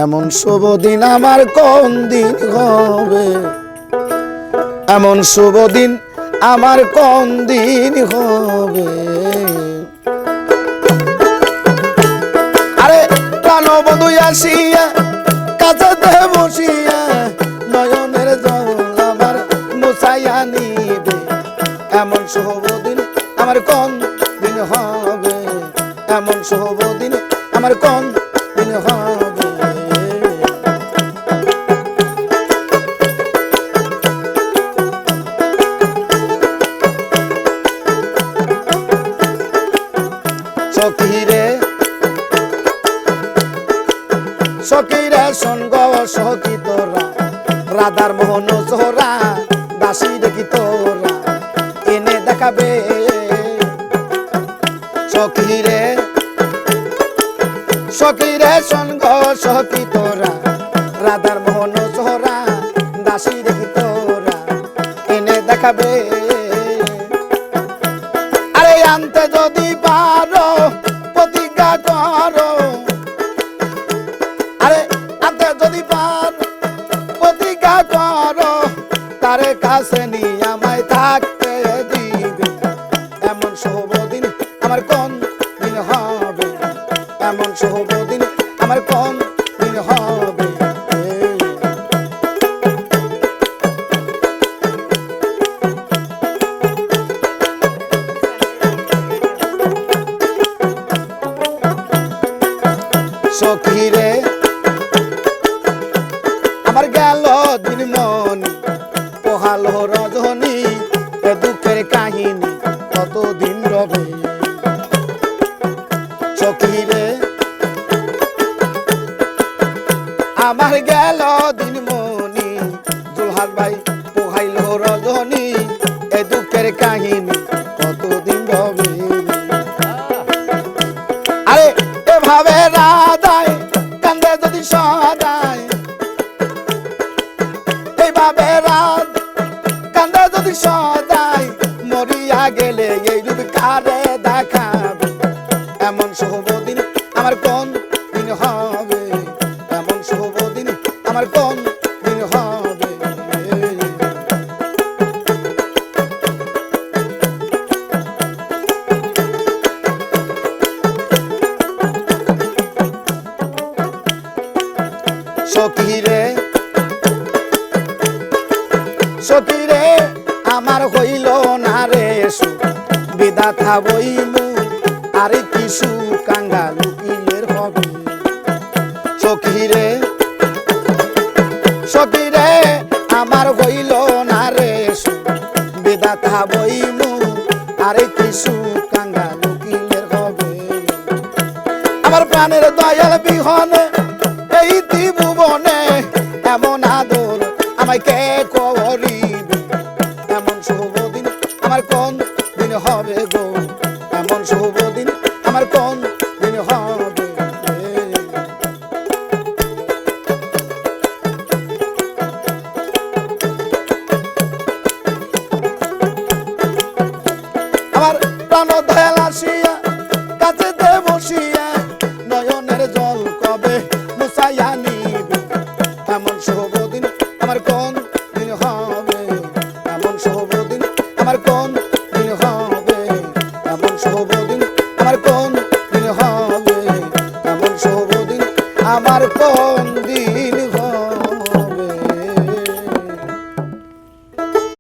এমন শুভ দিন আমার কোন দিন হবে, এমন শুভ দিন আমার কোন দিন হবে। আরে প্রাণবধূ আসিয়া কাছেতে বসিয়া নয়নের জল আমার মুছাইয়া নিবে, এমন শুভ দিন আমার কোন দিন হবে, এমন শুভ দিন আমার কোন দিন হবে। সখীরে সখীরে সঙ্গ সখী তোরা, রাধার মোহন সোহরা দাসী দেখি তোরা এনে দেখাবে। সখীরে সখীরে সঙ্গ সখী তোরা, রাধার মোহন সোহরা দাসী দেখি তোরা এনে দেখাবে। আরে আনতে যদি পারো প্রতিজ্ঞা করো, আরে আনতে যদি পারো প্রতিজ্ঞা করো, তার কাছে নিয়ে আমায় থাকতে দিবে, এমন শুভ দিন আমার কোন দিন হবে, এমন শুভ দিন আমার কোন দিন হবে। সখীরে আমার গেল দিন মনি পোহালো রজনী, এ দুঃখের কাহিনী কতদিন রবে। সখীরে আমার গেল দিন মনি জুলহাস ভাই পোহাইলো রজনী, এ দুঃখের কাহিনী কতদিন রবে। আরে এভাবে রাধায় কান্দে যদি সদায়, এইভাবে রাত কান্দে যদি সদায়, মরিয়া গেলে এই রূপ কারে দেখাবে, এমন শুভ দিন আমার কোন দিন হবে, এমন শুভ দিন আমার কোন দিন হবে। সখীরে সখীরে আমার হইল না রে সুখ, বিধাতা বইলু আরে কিছু কাঙ্গাল উকিলের হবে। সখীরে সখীরে আমার হইল না রে সুখ, বিধাতা বইলু আরে কিছু কাঙ্গাল উকিলের হবে। আমার প্রাণের দয়াল বিহনে এই ত্রিভুবনে এমন আদর আমায় কে করিবে, এমন শুভ দিন আমার কোন দিন হবে গো, এমন শুভ দিন আমার কোন দিন হবে। আমার প্রাণ দয়াল আসিয়া কাছেতে বসিয়া নয়নের জল কবে মুছাইয়া নিবে, এমন শুভ দিন আমার কোন দিন হবে, এমন শুভ দিন আমার কোন দিন হবে, এমন শুভ দিন আমার কোন দিন হবে, এমন শুভ দিন আমার কোন দিন